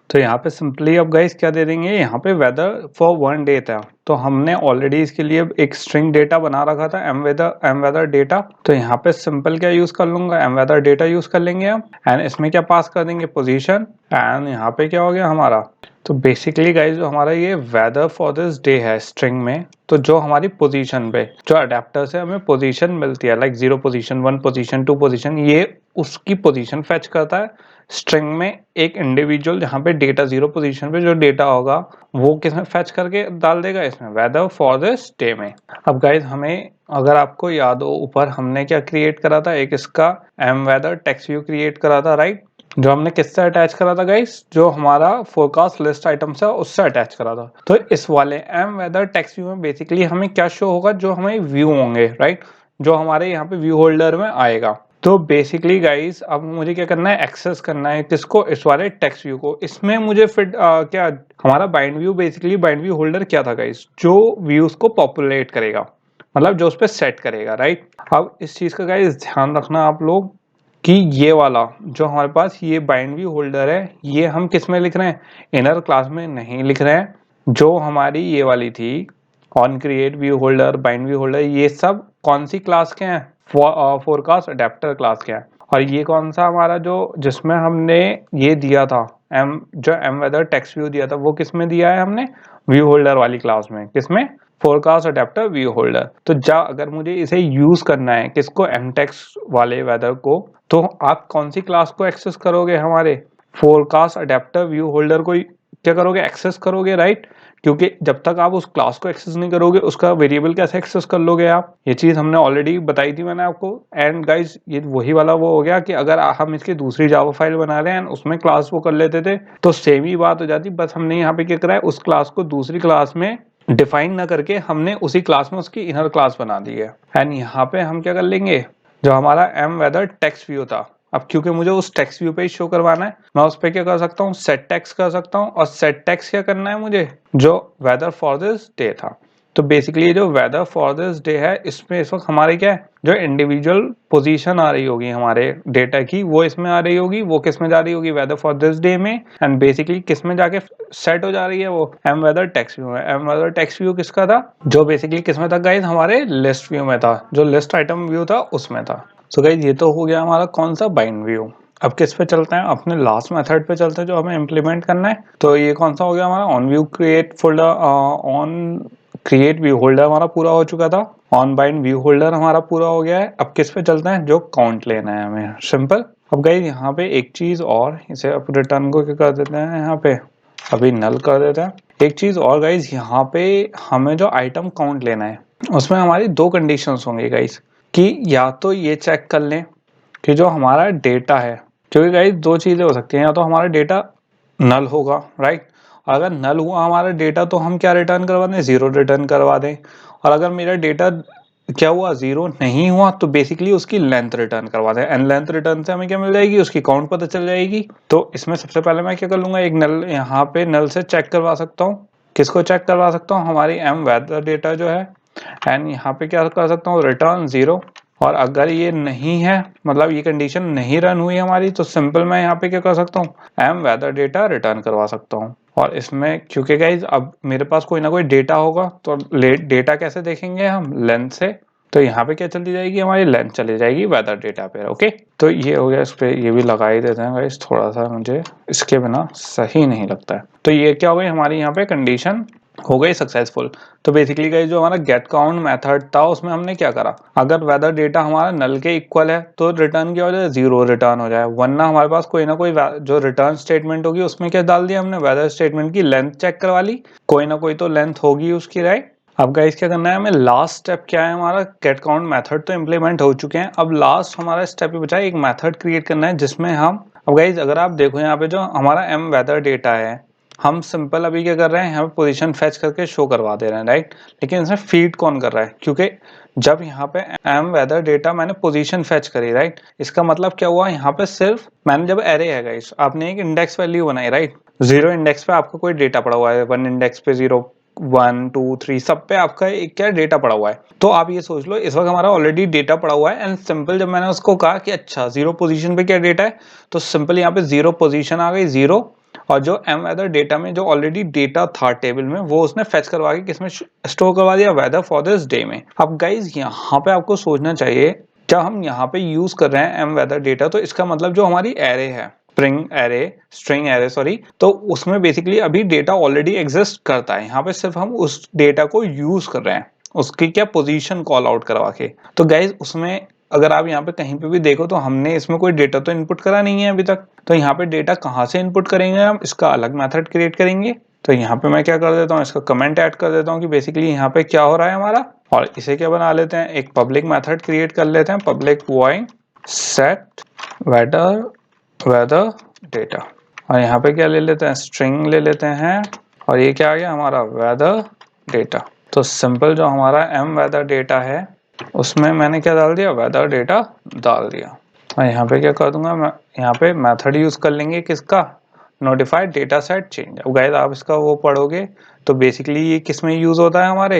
तो यहाँ पे सिंपली अब गाइस क्या दे देंगे, यहाँ पे वेदर फॉर 1 डे था, तो हमने ऑलरेडी इसके लिए एक स्ट्रिंग डेटा बना रखा था एम वेदर डेटा। तो यहाँ पे सिंपल क्या यूज कर लूंगा, एम वेदर डेटा यूज कर लेंगे हम, एंड इसमें क्या पास कर देंगे, पोजीशन। एंड यहाँ पे क्या हो गया हमारा, तो बेसिकली गाइस जो हमारा ये वेदर फॉर दिस डे है स्ट्रिंग में, तो जो हमारी पोजीशन पे जो अडेप्टर से हमें पोजीशन मिलती है, लाइक 0 पोजीशन, 1 पोजीशन, 2 पोजीशन, ये उसकी पोजीशन फेच करता है स्ट्रिंग में। एक इंडिविजुअल जहाँ पे डेटा 0 पोजीशन पे जो डेटा होगा वो किसमें फेच करके डाल देगा, इसमें वेदर फॉर दिस डे में। अब गाइस हमें, अगर आपको याद हो, ऊपर हमने क्या क्रिएट करा था, एक इसका M weather text view create करा था, राइट, जो हमने किससे अटैच करा था गाइस, जो हमारा फोरकास्ट लिस्ट आइटम से उससे अटैच करा था। तो इस वाले एम वेदर टेक्स्ट व्यू में बेसिकली हमें क्या शो होगा, जो हमें व्यू होंगे, राइट, जो हमारे यहाँ पे व्यू होल्डर में आएगा। तो बेसिकली गाइस अब मुझे क्या करना है, एक्सेस करना है किसको, इस वाले टेक्स्ट व्यू को। इसमें मुझे फिर क्या हमारा bind view, basically bind view holder क्या था गाइस, जो व्यूज को पॉपुलेट करेगा, मतलब जो उस पर सेट करेगा, राइट। अब इस चीज का गाइस ध्यान रखना आप लोग कि ये वाला जो हमारे पास ये बाइंड व्यू होल्डर है, ये हम किस में लिख रहे हैं, इनर क्लास में नहीं लिख रहे हैं। जो हमारी ये वाली थी on create view holder, bind view holder, ये सब कौन सी क्लास के हैं, फोरकास्ट अडेप्टर क्लास के हैं। और ये कौन सा हमारा जो जिसमें हमने ये दिया था जो एम वेदर टेक्स्ट व्यू दिया था, वो किस में दिया है हमने, व्यू होल्डर वाली क्लास में, किसमें, फोरकास्ट अडेप्टर व्यू होल्डर। तो अगर मुझे इसे यूज करना है किसको, एम टेक्स्ट वाले वेदर को, तो आप कौन सी क्लास को एक्सेस करोगे, हमारे फोरकास्ट अडेप्टर व्यू होल्डर को क्या करोगे, एक्सेस करोगे, राइट। क्योंकि जब तक आप उस क्लास को एक्सेस नहीं करोगे उसका वेरिएबल कैसे एक्सेस कर लोगे आप, ये चीज हमने ऑलरेडी बताई थी मैंने आपको। एंड गाइस ये वही वाला वो हो गया कि अगर हम इसकी दूसरी जावा फाइल बना रहे हैं उसमें क्लास वो कर लेते थे तो सेम ही बात हो जाती, बस हमने यहाँ पे क्या करा है, उस क्लास को दूसरी क्लास में डिफाइन ना करके हमने उसी क्लास में उसकी इनर क्लास बना दी है। एंड यहाँ पे हम क्या कर लेंगे, जो हमारा एम वेदर टेक्स्ट व्यू था, अब क्योंकि मुझे उस टेक्स्ट व्यू पे ही शो करवाना है, मैं उस पर क्या कर सकता हूँ, सेट टेक्स्ट कर सकता हूँ। और सेट टेक्स्ट क्या करना है मुझे, जो वेदर फॉर दिस डे था। तो बेसिकली जो वेदर फॉर दिस डे है, इसमें इस वक्त हमारे क्या है, जो इंडिविजुअल पोजीशन आ रही होगी हमारे डेटा की, वो इसमें आ रही होगी, वो किस में जा रही होगी, वेदर फॉर दिस डे में। एंड बेसिकली किस में जाके सेट हो जा रही है, वो एम वेदर टेक्स्ट व्यू में। एम वेदर टेक्स्ट व्यू किसका था, जो बेसिकली किस में था गाइस, हमारे लिस्ट व्यू में था, जो लिस्ट आइटम व्यू था उसमें था। सो गाइस ये तो हो गया हमारा कौन सा, बाइंड व्यू। अब किस पे चलते हैं, अपने लास्ट मेथड पे चलते हैं जो हमें इम्प्लीमेंट करना है। तो ये कौन सा हो गया हमारा, on view create folder, on create view holder हमारा पूरा हो चुका था, ऑन बाइंड व्यू होल्डर हमारा पूरा हो गया है। अब किस पे चलते हैं, जो काउंट लेना है हमें, सिंपल। अब गाइस यहाँ पे एक चीज और, इसे अब रिटर्न को क्या कर देते हैं, यहाँ पे अभी नल कर देते हैं। एक चीज और गाइस, यहाँ पे हमें जो आइटम काउंट लेना है उसमें हमारी 2 कंडीशंस होंगी गाइस, कि या तो ये चेक कर लें कि जो हमारा डेटा है, क्योंकि गाइस 2 चीजें हो सकती हैं, या तो हमारा डेटा नल होगा, राइट। अगर नल हुआ हमारा डेटा तो हम क्या रिटर्न करवा दें, 0 रिटर्न करवा दें। और अगर मेरा डेटा क्या हुआ, 0 नहीं हुआ, तो बेसिकली उसकी लेंथ रिटर्न करवा दें। एंड लेंथ रिटर्न से हमें क्या मिल जाएगी, उसकी काउंट पता चल जाएगी। तो इसमें सबसे पहले मैं क्या कर लूंगा, एक नल यहाँ पे नल से चेक करवा सकता हूँ, किसको चेक करवा सकता हूँ, हमारी एम वेदर डेटा जो है। एंड यहाँ पे क्या कर सकता हूँ, रिटर्न 0। और अगर ये नहीं है, मतलब ये कंडीशन नहीं रन हुई हमारी, तो सिंपल मैं यहाँ पे क्या कर सकता हूँ, एम वेदर डेटा रिटर्न करवा सकता हूँ। और इसमें क्योंकि गाइज अब मेरे पास कोई ना कोई डेटा होगा, तो डेटा कैसे देखेंगे हम, लेंथ से। तो यहाँ पे क्या चली जाएगी, हमारी लेंथ चली जाएगी वेदर डेटा पे, ओके। तो ये हो गया, इस पे ये भी लगा ही देते हैं गाइज, थोड़ा सा मुझे इसके बिना सही नहीं लगता है। तो ये क्या हो गई हमारी यहाँ पे कंडीशन हो गई सक्सेसफुल। तो बेसिकली गाइस जो हमारा गेट काउंट मेथड था उसमें हमने क्या करा, अगर वेदर डेटा हमारा नल के इक्वल है तो रिटर्न क्या हो जाए, 0 रिटर्न हो जाए। वरना हमारे पास कोई ना कोई जो रिटर्न स्टेटमेंट होगी उसमें क्या डाल दिया हमने, वेदर स्टेटमेंट की लेंथ चेक करवा ली, कोई ना कोई तो लेंथ होगी उसकी, राइट। अब गाइस क्या करना है हमें, लास्ट स्टेप क्या है हमारा, गेट काउंट मेथड तो इम्प्लीमेंट हो चुके हैं, अब लास्ट हमारा स्टेप बचा है, एक मेथड क्रिएट करना है जिसमें हम, अब गाइस अगर आप देखो यहाँ पे जो हमारा एम वेदर डेटा है, हम सिंपल अभी क्या कर रहे हैं, यहाँ पे पोजीशन फेच करके शो करवा दे रहे हैं, राइट। लेकिन इसमें फीड कौन कर रहा है, क्योंकि जब यहाँ पे एम वेदर डेटा मैंने पोजीशन फेच करी, राइट, इसका मतलब क्या हुआ, यहाँ पे सिर्फ मैंने जब एरे है गाइस, आपने एक इंडेक्स वैल्यू बनाई, राइट। 0 इंडेक्स पे आपका कोई डेटा पड़ा हुआ है, 1 इंडेक्स पे 0, 1 2 3 सब पे आपका एक क्या डेटा पड़ा हुआ है। तो आप ये सोच लो इस वक्त हमारा ऑलरेडी डेटा पड़ा हुआ है। एंड सिंपल जब मैंने उसको कहा कि अच्छा 0 पोजीशन पे क्या डेटा है, तो सिंपल यहाँ पे 0 पोजीशन आ गई 0, और जो एम वेदर डेटा में जो ऑलरेडी डेटा था टेबल में वो उसने फेच करवा के किसमें स्टोर करवा दिया, वेदर फॉर दिस डे में। अब गाइज यहाँ पे आपको सोचना चाहिए, जब हम यहाँ पे यूज कर रहे हैं एम वेदर डेटा, तो इसका मतलब जो हमारी एरे है, स्ट्रिंग एरे सॉरी, तो उसमें बेसिकली अभी डेटा ऑलरेडी एग्जिस्ट करता है। यहाँ पे सिर्फ हम उस डेटा को यूज कर रहे हैं, उसकी क्या पोजीशन कॉल आउट करवा के। तो गाइज उसमें अगर आप यहाँ पे कहीं पे भी देखो तो हमने इसमें कोई डेटा तो इनपुट करा नहीं है अभी तक। तो यहाँ पे डेटा कहाँ से इनपुट करेंगे हम, इसका अलग मेथड क्रिएट करेंगे। तो यहाँ पे मैं क्या कर देता हूँ, इसका कमेंट ऐड कर देता हूँ कि बेसिकली यहाँ पे क्या हो रहा है हमारा, और इसे क्या बना लेते हैं, एक पब्लिक मेथड क्रिएट कर लेते हैं, public void set weather data, और यहाँ पे क्या ले लेते हैं, स्ट्रिंग ले लेते हैं, और ये क्या आ गया हमारा वेदर डेटा। तो सिंपल जो हमारा एम वेदर डेटा है उसमें मैंने क्या डाल दिया, वेदर डेटा डाल दिया। और यहाँ पे क्या कर दूंगा मैं, यहाँ पे मेथड यूज कर लेंगे किसका, नोटिफाइड डेटा सेट चेंज। अब गाइस आप इसका वो पढ़ोगे तो बेसिकली ये किस में यूज होता है हमारे,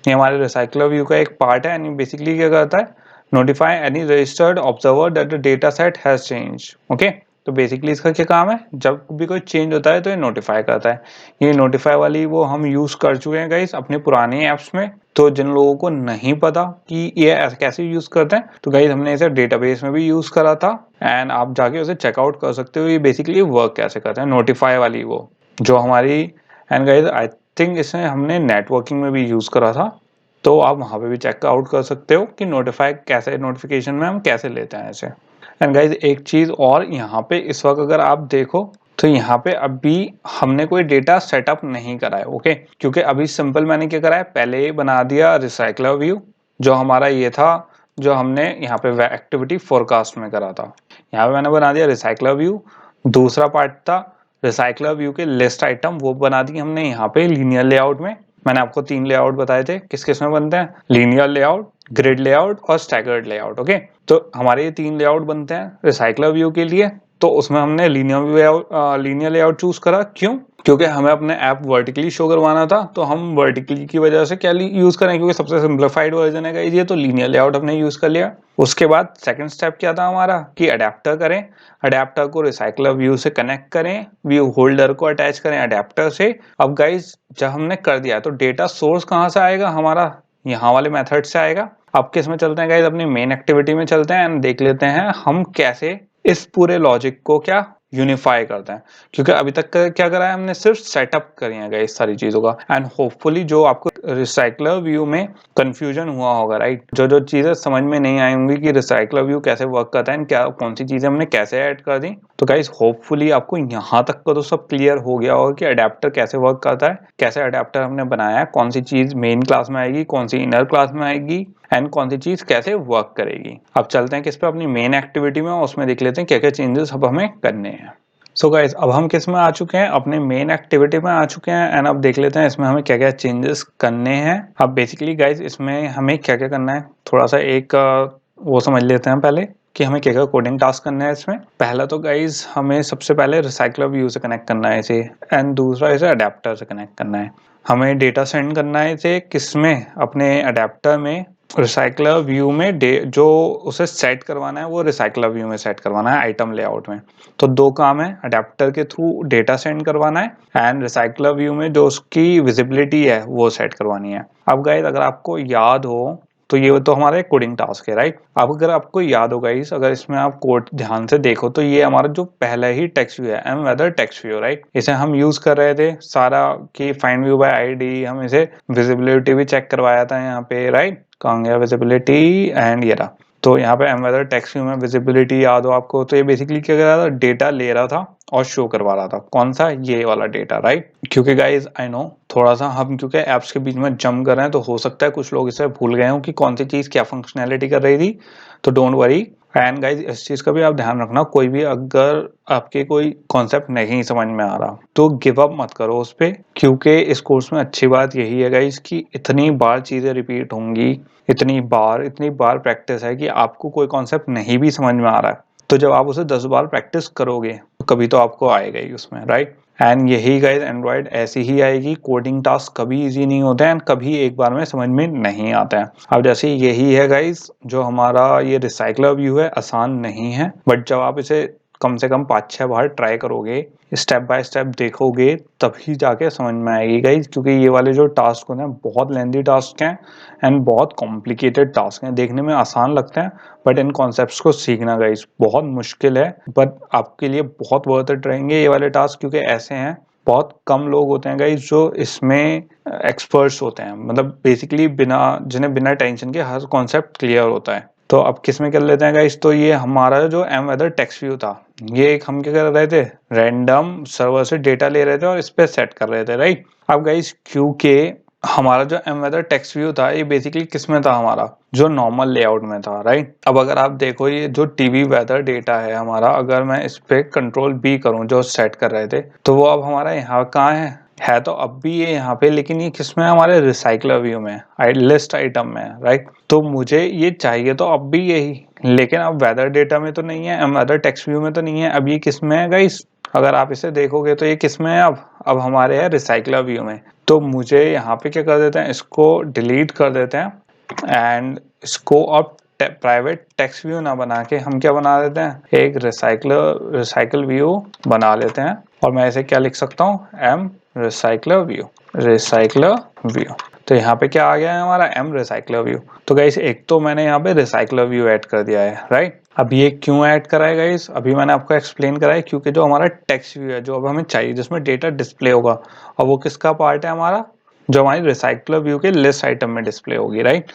ये हमारे रिसाइकलर व्यू का एक पार्ट है। एंड बेसिकली क्या करता है, notify any registered observer that the data set has change. Okay, तो बेसिकली इसका क्या काम है, जब भी कोई चेंज होता है तो ये नोटिफाई करता है। ये नोटिफाई वाली वो हम यूज कर चुके हैं गाइस अपने पुराने ऐप्स में। तो जिन लोगों को नहीं पता कि ये कैसे यूज करते हैं, तो गाइस हमने इसे डेटाबेस में भी यूज करा था, एंड आप जाके उसे चेकआउट कर सकते हो ये बेसिकली वर्क कैसे करते हैं, नोटिफाई वाली वो जो हमारी। एंड गाइस आई थिंक इसे हमने नेटवर्किंग में भी यूज करा था, तो आप वहां पे भी चेकआउट कर सकते हो कि नोटिफाई कैसे, नोटिफिकेशन में हम कैसे लेते हैं ऐसे। एंड गाइज एक चीज और, यहाँ पे इस वक्त अगर आप देखो तो यहाँ पे अभी हमने कोई डेटा सेटअप नहीं करा है। ओके, क्योंकि अभी सिंपल मैंने क्या करा है, पहले ही बना दिया रिसाइकलर व्यू जो हमारा ये था, जो हमने यहाँ पे एक्टिविटी फोरकास्ट में करा था। यहाँ पे मैंने बना दिया रिसाइकलर व्यू। दूसरा पार्ट था रिसाइकलर व्यू के लिस्ट आइटम, वो बना दी हमने यहाँ पे लीनियर लेआउट में। मैंने आपको 3 लेआउट बताए थे किस किस में बनते हैं, लीनियर लेआउट, ग्रिड लेआउट और स्टैगर्ड लेआउट। ओके, तो हमारे ये 3 लेआउट बनते हैं रिसाइकलर व्यू के लिए। तो उसमें हमने लीनियर लेआउट चूज करा, क्यों, क्योंकि हमें अपने ऐप वर्टिकली शो करवाना था। तो हम वर्टिकली की वजह से क्या यूज करें, क्योंकि सबसे सिंप्लीफाइड वर्जन है ये, तो लीनियर लेआउट हमने यूज कर लिया। उसके बाद सेकंड स्टेप क्या था हमारा कि अडेप्टर करें, अडेप्टर को रिसाइकलर व्यू से कनेक्ट करें, व्यू होल्डर को अटैच करें अडेप्टर से। अब गाइज जब हमने कर दिया तो डेटा सोर्स कहाँ से आएगा हमारा, यहाँ वाले मेथड से आएगा। अब किस में चलते हैं गाइज, अपनी मेन एक्टिविटी में चलते हैं एंड देख लेते हैं हम कैसे इस पूरे लॉजिक को क्या यूनिफाई करते हैं। क्योंकि अभी तक क्या करा है हमने, सिर्फ सेटअप करी है गाइस सारी चीजों का। एंड होपफुली जो आपको रिसाइकलर व्यू में कंफ्यूजन हुआ होगा, राइट, जो जो चीजें समझ में नहीं आई होंगी कि रिसाइकलर व्यू कैसे वर्क करता है, क्या कौन सी चीजें हमने कैसे ऐड कर दी, तो गाइस होपफुली आपको यहाँ तक का तो सब क्लियर हो गया होगा कि अडेप्टर कैसे वर्क करता है, कैसे अडेप्टर हमने बनाया है, कौन सी चीज मेन क्लास में आएगी, कौन सी इनर क्लास में आएगी, एंड कौन सी चीज कैसे वर्क करेगी। अब चलते हैं किस पे, अपनी मेन एक्टिविटी में, उसमें देख लेते हैं क्या क्या चेंजेस अब हमें करने हैं। सो गाइस अब हम किस में आ चुके हैं, अपने मेन एक्टिविटी में आ चुके हैं, एंड अब देख लेते हैं इसमें हमें क्या क्या चेंजेस करने हैं। अब बेसिकली गाइस इसमें हमें क्या क्या करना है, थोड़ा सा एक वो समझ लेते हैं पहले कि हमें क्या क्या कोडिंग टास्क करना है इसमें। पहला तो गाइज हमें सबसे पहले रिसाइकलर व्यू से कनेक्ट करना है इसे, एंड दूसरा इसे अडेप्टर से कनेक्ट करना है। हमें डेटा सेंड करना है इसे किसमें, अपने अडेप्टर में, रिसाइकलर व्यू में। जो उसे सेट करवाना है वो रिसाइकलर व्यू में सेट करवाना है आइटम लेआउट में। तो 2 काम है, अडेप्टर के थ्रू डेटा सेंड करवाना है एंड रिसाइकलर व्यू में जो उसकी विजिबिलिटी है वो सेट करवानी है। अब गाइज अगर आपको याद हो तो ये तो हमारा एक कोडिंग टास्क है, राइट। अब अगर आपको याद होगा इस, अगर इसमें आप कोड ध्यान से देखो तो ये हमारा जो पहला ही टेक्स्ट व्यू है, M weather text view, right, इसे हम यूज कर रहे थे सारा कि फाइंड व्यू बाय आईडी, हम इसे विजिबिलिटी भी चेक करवाया था यहाँ पे, राइट, कहाँ गया विजिबिलिटी, एंड ये रहा। तो यहाँ पे एम वेदर टेक्स्ट व्यू में विजिबिलिटी याद हो आपको, तो ये बेसिकली क्या कर रहा था, डेटा ले रहा था और शो करवा रहा था, कौन सा, ये वाला डेटा, राइट। क्योंकि गाइज आई नो थोड़ा सा हम क्योंकि ऐप्स के बीच में जंप कर रहे हैं, तो हो सकता है कुछ लोग इसे भूल गए हो कि कौन सी चीज क्या फंक्शनैलिटी कर रही थी, तो डोंट वरी। एंड गाइज इस चीज का भी आप ध्यान रखना, कोई भी अगर आपके कोई कॉन्सेप्ट नहीं समझ में आ रहा तो गिव अप मत करो उस पे, क्योंकि इस कोर्स में अच्छी बात यही है गाइज कि इतनी बार चीजें रिपीट होंगी, इतनी बार प्रैक्टिस है कि आपको कोई कॉन्सेप्ट नहीं भी समझ में आ रहा है तो जब आप उसे 10 बार प्रैक्टिस करोगे तो कभी तो आपको आएगा ही उसमें, राइट। एंड यही गाइज एंड्रॉइड ऐसी ही आएगी, कोडिंग टास्क कभी इजी नहीं होते हैं एंड कभी एक बार में समझ में नहीं आता है। अब जैसे यही है गाइज जो हमारा ये रिसाइकलर व्यू है, आसान नहीं है, बट जब आप इसे कम से कम 5-6 बार ट्राई करोगे, स्टेप बाय स्टेप देखोगे, तभी जाके समझ में आएगी गाइस, क्योंकि ये वाले जो टास्क होते हैं बहुत लेंथी टास्क हैं एंड बहुत कॉम्प्लिकेटेड टास्क हैं। देखने में आसान लगते हैं बट इन कॉन्सेप्ट्स को सीखना गाइस बहुत मुश्किल है, बट आपके लिए बहुत वर्थ इट रहेंगे ये वाले टास्क, क्योंकि ऐसे हैं बहुत कम लोग होते हैं गाइस जो इसमें एक्सपर्ट्स होते हैं, मतलब बेसिकली जिन्हें बिना टेंशन के हर कॉन्सेप्ट क्लियर होता है। तो अब किस में कर लेते हैं गाइस, तो ये हमारा जो एम वेदर टेक्स्ट व्यू था, ये एक हम क्या कर रहे थे, रैंडम सर्वर से डेटा ले रहे थे और इस पे सेट कर रहे थे, राइट। अब गाइस क्योंकि हमारा जो एम वेदर टेक्स्ट व्यू था ये बेसिकली किस में था, हमारा जो नॉर्मल लेआउट में था, राइट। अब अगर आप देखो ये जो टीवी वेदर डेटा है हमारा, अगर मैं इस पे कंट्रोल बी करूं जो सेट कर रहे थे, तो वो अब हमारा यहाँ कहाँ है तो अब भी ये यहाँ पे, लेकिन ये किस में है, हमारे रिसाइकलर व्यू में, लिस्ट आइटम में, राइट। तो मुझे ये चाहिए तो अब भी यही, लेकिन अब वेदर डेटा में तो नहीं है, वेदर टेक्स्ट व्यू में तो नहीं है, अब ये किस में है गाइस, अगर आप इसे देखोगे तो ये किस में है, अब हमारे है रिसाइकलर व्यू में। तो मुझे यहाँ पे क्या कर देते हैं, इसको डिलीट कर देते हैं एंड इसको अब प्राइवेट टेक्स्ट व्यू ना बना के हम क्या बना देते हैं, एक रिसाइकल व्यू बना लेते हैं। और मैं इसे क्या लिख सकता हूँ, एम रिसाइकलर व्यू। तो यहाँ पे क्या आ गया है हमारा, एम रिसाइकलर व्यू। तो गाइस एक तो मैंने यहाँ पे रिसाइकलर व्यू ऐड कर दिया है, राइट। अब ये क्यों ऐड करा है गाइस, अभी मैंने आपको एक्सप्लेन करा है, क्योंकि जो हमारा टेक्स्ट व्यू है जो अब हमें चाहिए, जिसमें डेटा डिस्प्ले होगा, और वो किसका पार्ट है हमारा, जो हमारी रिसाइकलर व्यू के लिस्ट आइटम में डिस्प्ले होगी, राइट।